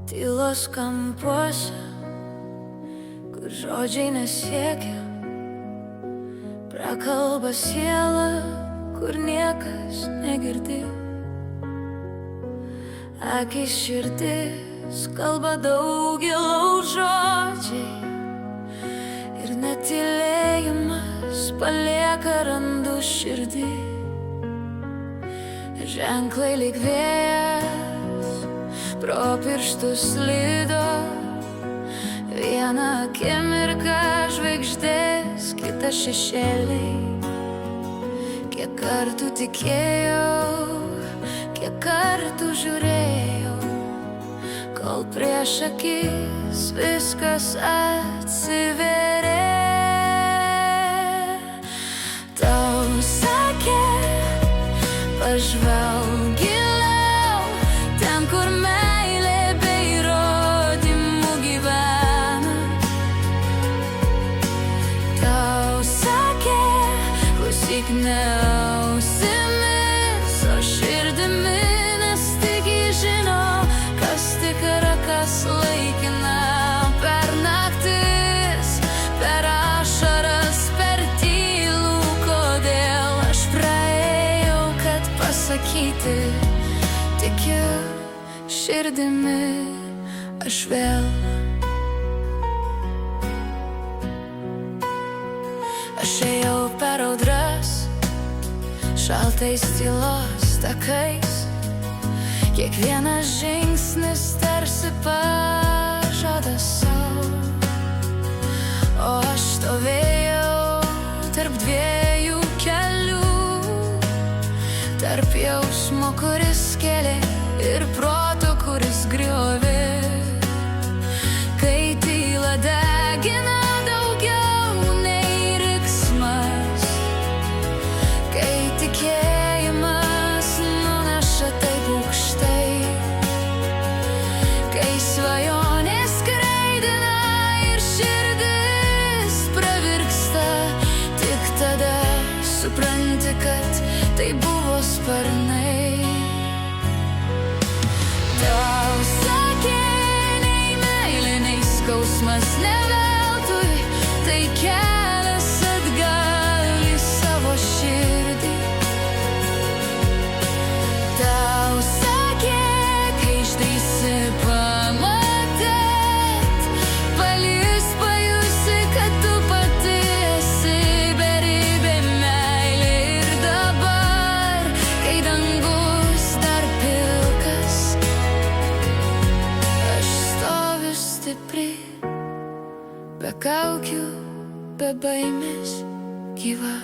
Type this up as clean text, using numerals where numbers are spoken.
Tylos kampuose, kur žodžiai nesiekia, prakalba siela, kur niekas negirdi. Akis širdis kalba daugiau žodžiai, ir netylėjimas palieka randus širdį. Ženklai lyg vėjas pro pirštus slydo, vieną akimirką žvaigždės, kita šešėliai. Kiek kartų tikėjau, kiek kartų žiūrėjau, kol prieš akis viskas atsiverė. Tau sakė, pažvelk giliau, ten, kur meilė be įrodymų gyvena. Tau sakė, klausyk ne ausimis, o širdimi, nes tik jis žino, kas tikra, kas laikina. Per naktis, per ašaras, per tylų, kodėl aš praėjau, kad pasakyti, tikiu širdimi aš vėl. Aš ėjau per audras, šaltais tylos takais, kiekvienas žingsnis tarsi pažadas sau. O aš stovėjau tarp dviejų kelių, tarp jausmo, kuris kėlė, ir proto, kuris griovė. Kai tyla degina daugiau nei riksmas, kai tikėjimas nuneša taip aukštai, kai svajonės skraidina ir širdis pravirksta, tik tada supranti, kad tai buvo sparnai. Tau sakė, nei meilė, nei skausmas ne veltui, tai kelias atgal į savo širdį. Tau sakė, kai išdrįsi pamatėt, palies pajusi, kad tu pati esi beribė meilė. Ir dabar, kai dangus dar pilkas, aš stoviu stipri, be kaukių, be baimės, gyva.